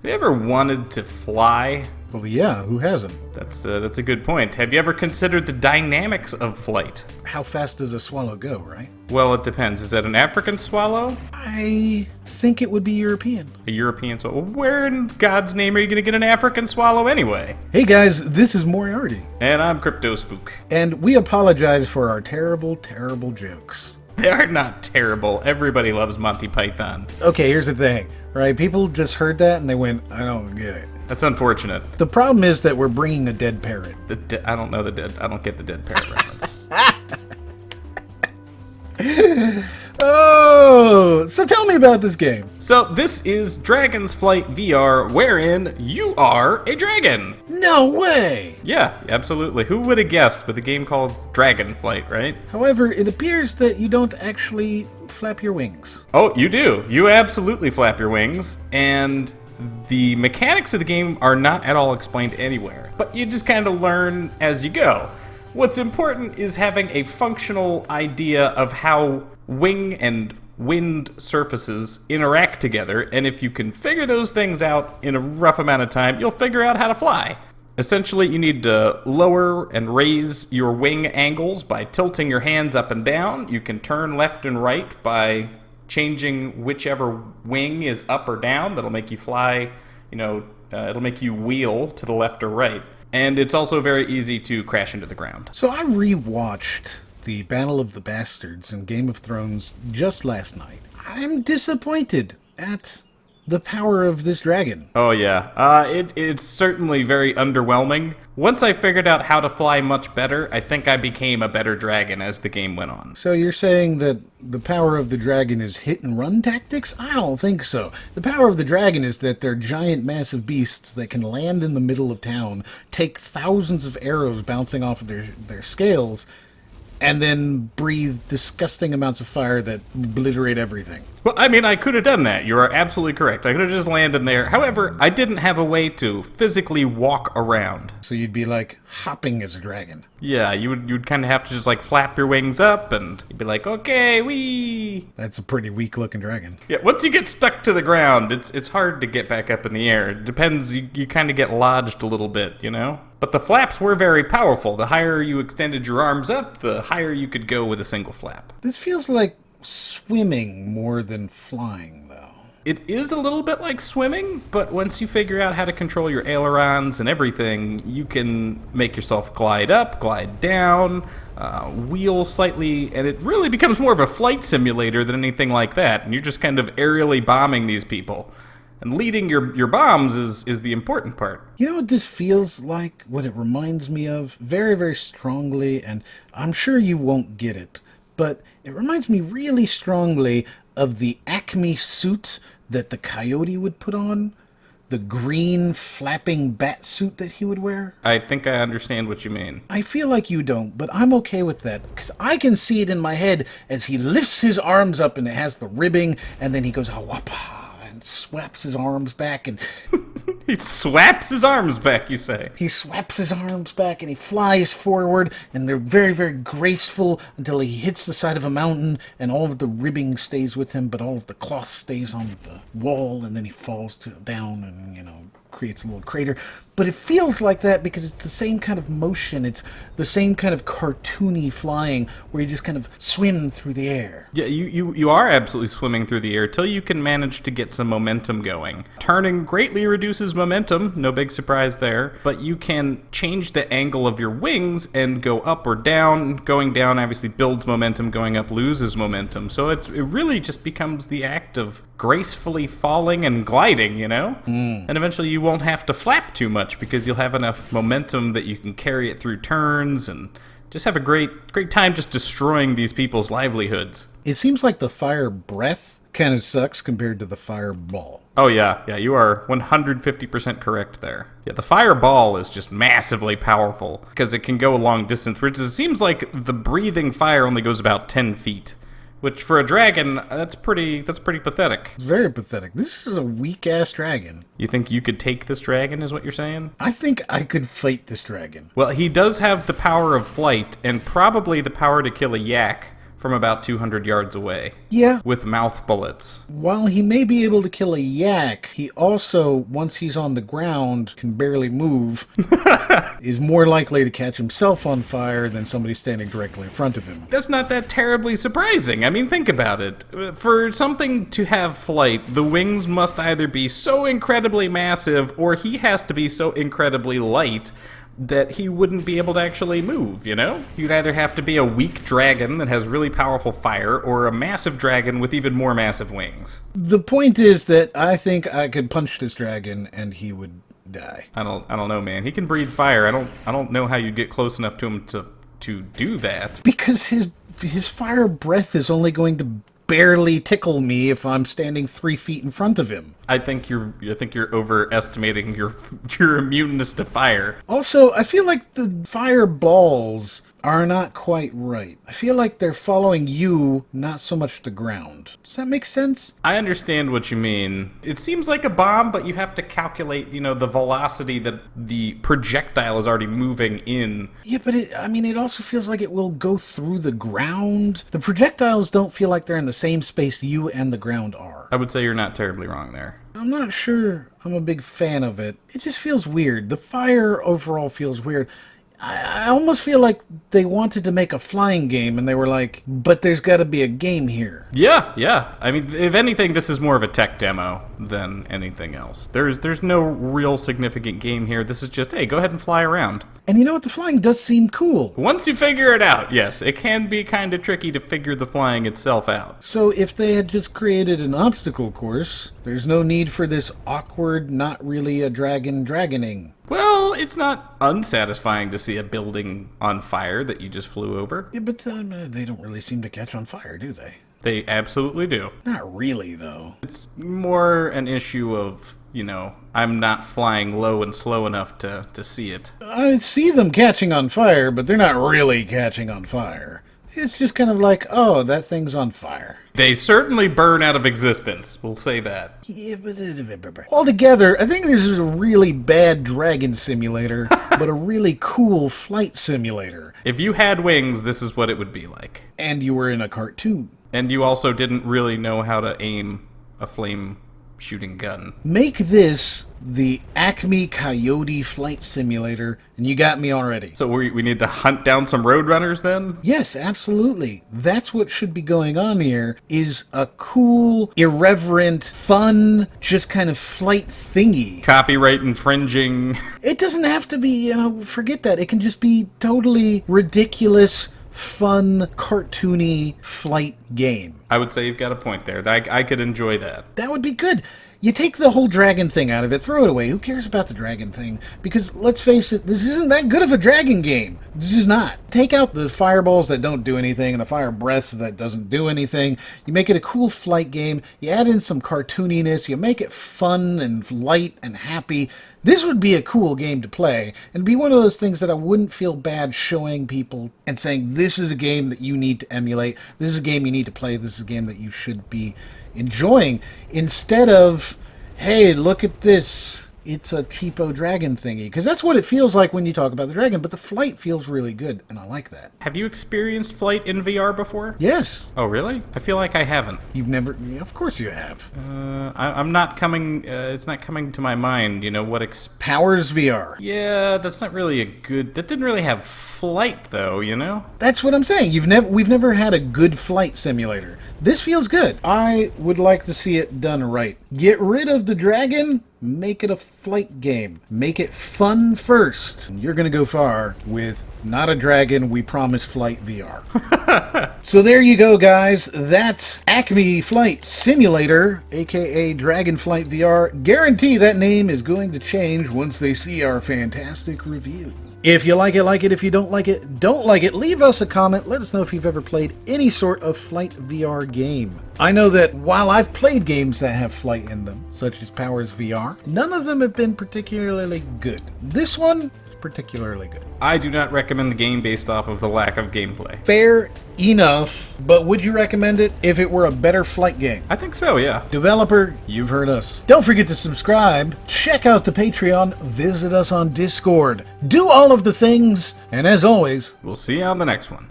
Have you ever wanted to fly? Well, yeah, who hasn't? That's a good point. Have you ever considered the dynamics of flight? How fast does a swallow go, right? Well, it depends. Is that an African swallow? I think it would be European. A European swallow? Where in God's name are you going to get an African swallow anyway? Hey guys, this is Moriarty. And I'm Crypto Spook. And we apologize for our terrible, terrible jokes. They are not terrible. Everybody loves Monty Python. Okay, here's the thing, right? People just heard that and they went, I don't get it. That's unfortunate. The problem is that we're bringing a dead parrot. I don't know the dead. I don't get the dead parrot reference. Oh, so tell me about this game. So this is Dragon's Flight VR, wherein you are a dragon. No way. Yeah, absolutely. Who would have guessed with a game called Dragon Flight, right? However, it appears that you don't actually flap your wings. Oh, you do. You absolutely flap your wings, and the mechanics of the game are not at all explained anywhere, but you just kind of learn as you go. What's important is having a functional idea of how wing and wind surfaces interact together, and if you can figure those things out in a rough amount of time, you'll figure out how to fly. Essentially, you need to lower and raise your wing angles by tilting your hands up and down. You can turn left and right by changing whichever wing is up or down. That'll make you fly, it'll make you wheel to the left or right. And it's also very easy to crash into the ground. So I rewatched the Battle of the Bastards in Game of Thrones just last night. I'm disappointed at the power of this dragon. Oh yeah, it's certainly very underwhelming. Once I figured out how to fly much better, I think I became a better dragon as the game went on. So you're saying that the power of the dragon is hit and run tactics? I don't think so. The power of the dragon is that they're giant, massive beasts that can land in the middle of town, take thousands of arrows bouncing off of their scales, and then breathe disgusting amounts of fire that obliterate everything. Well, I mean, I could have done that. You are absolutely correct. I could have just landed there. However, I didn't have a way to physically walk around. So you'd be like hopping as a dragon. Yeah, you'd kind of have to just like flap your wings up, and you'd be like, okay, wee. That's a pretty weak looking dragon. Yeah, once you get stuck to the ground, it's hard to get back up in the air. It depends. You kind of get lodged a little bit, you know? But the flaps were very powerful. The higher you extended your arms up, the higher you could go with a single flap. This feels like swimming more than flying, though. It is a little bit like swimming, but once you figure out how to control your ailerons and everything, you can make yourself glide up, glide down, wheel slightly, and it really becomes more of a flight simulator than anything like that. And you're just kind of aerially bombing these people. And leading your bombs is the important part. You know what this feels like? What it reminds me of? Very, very strongly, and I'm sure you won't get it, but it reminds me really strongly of the Acme suit that the Coyote would put on. The green flapping bat suit that he would wear. I think I understand what you mean. I feel like you don't, but I'm okay with that, because I can see it in my head as he lifts his arms up and it has the ribbing, and then he goes, "Awapa," and swaps his arms back, and he swaps his arms back, you say? He swaps his arms back and he flies forward, and they're very, very graceful until he hits the side of a mountain, and all of the ribbing stays with him, but all of the cloth stays on the wall, and then he falls down and, creates a little crater. But it feels like that because it's the same kind of motion. It's the same kind of cartoony flying where you just kind of swim through the air. Yeah, you are absolutely swimming through the air till you can manage to get some momentum going. Turning greatly reduces momentum, no big surprise there, but you can change the angle of your wings and go up or down. Going down obviously builds momentum, going up loses momentum. So it really just becomes the act of gracefully falling and gliding, And eventually you won't have to flap too much because you'll have enough momentum that you can carry it through turns and just have a great time just destroying these people's livelihoods. It seems like the fire breath kind of sucks compared to the fireball. Oh yeah, you are 150% correct there. Yeah, the fireball is just massively powerful because it can go a long distance, which it seems like the breathing fire only goes about 10 feet. Which, for a dragon, that's pretty pathetic. It's very pathetic. This is a weak-ass dragon. You think you could take this dragon, is what you're saying? I think I could fight this dragon. Well, he does have the power of flight, and probably the power to kill a yak from about 200 yards away. Yeah. With mouth bullets. While he may be able to kill a yak, he also, once he's on the ground, can barely move, is more likely to catch himself on fire than somebody standing directly in front of him. That's not that terribly surprising. I mean, think about it. For something to have flight, the wings must either be so incredibly massive, or he has to be so incredibly light that he wouldn't be able to actually move, you know? You'd either have to be a weak dragon that has really powerful fire, or a massive dragon with even more massive wings. The point is that I think I could punch this dragon and he would die. I don't know, man. He can breathe fire. I don't know how you'd get close enough to him to do that. Because his fire breath is only going to barely tickle me if I'm standing 3 feet in front of him. I think you're overestimating your immuneness to fire. Also, I feel like the fireballs are not quite right. I feel like they're following you, not so much the ground. Does that make sense? I understand what you mean. It seems like a bomb, but you have to calculate, the velocity that the projectile is already moving in. Yeah, but it also feels like it will go through the ground. The projectiles don't feel like they're in the same space you and the ground are. I would say you're not terribly wrong there. I'm not sure I'm a big fan of it. It just feels weird. The fire overall feels weird. I almost feel like they wanted to make a flying game, and they were like, but there's got to be a game here. Yeah. I mean, if anything, this is more of a tech demo than anything else. There's no real significant game here. This is just, hey, go ahead and fly around. And you know what? The flying does seem cool. Once you figure it out, yes. It can be kind of tricky to figure the flying itself out. So if they had just created an obstacle course, there's no need for this awkward, not really a dragoning. Well, it's not unsatisfying to see a building on fire that you just flew over. Yeah, but they don't really seem to catch on fire, do they? They absolutely do. Not really, though. It's more an issue of, I'm not flying low and slow enough to see it. I see them catching on fire, but they're not really catching on fire. It's just kind of like, oh, that thing's on fire. They certainly burn out of existence, we'll say that. Yeah, but altogether, I think this is a really bad dragon simulator, but a really cool flight simulator. If you had wings, this is what it would be like. And you were in a cartoon. And you also didn't really know how to aim a flame shooting gun. Make this the Acme Coyote Flight Simulator, and you got me already. So we need to hunt down some roadrunners then? Yes, absolutely. That's what should be going on here, is a cool, irreverent, fun, just kind of flight thingy. Copyright infringing. It doesn't have to be, forget that. It can just be totally ridiculous, fun, cartoony flight game. I would say you've got a point there. I could enjoy that. That would be good. You take the whole dragon thing out of it, throw it away. Who cares about the dragon thing? Because, let's face it, this isn't that good of a dragon game. It's just not. Take out the fireballs that don't do anything and the fire breath that doesn't do anything. You make it a cool flight game. You add in some cartooniness. You make it fun and light and happy. This would be a cool game to play, and be one of those things that I wouldn't feel bad showing people and saying, this is a game that you need to emulate, this is a game you need to play, this is a game that you should be enjoying, instead of, hey, look at this, it's a cheapo dragon thingy. Because that's what it feels like when you talk about the dragon, but the flight feels really good, and I like that. Have you experienced flight in VR before? Yes. Oh, really? I feel like I haven't. You've never... Of course you have. I'm not coming... it's not coming to my mind, Powers VR. Yeah, that's not really a good... That didn't really have flight, though, That's what I'm saying. We've never had a good flight simulator. This feels good. I would like to see it done right. Get rid of the dragon... Make it a flight game. Make it fun first. You're going to go far with not a dragon, we promise flight VR. So there you go, guys. That's Acme Flight Simulator, aka Dragon Flight VR. Guarantee that name is going to change once they see our fantastic review. If you like it, like it. If you don't like it, don't like it. Leave us a comment. Let us know if you've ever played any sort of flight VR game. I know that while I've played games that have flight in them, such as Powers VR, none of them have been particularly good. This one is particularly good. I do not recommend the game based off of the lack of gameplay. Fair enough, but would you recommend it if it were a better flight game? I think so, yeah. Developer, you've heard us. Don't forget to subscribe, check out the Patreon, visit us on Discord, do all of the things, and as always, we'll see you on the next one.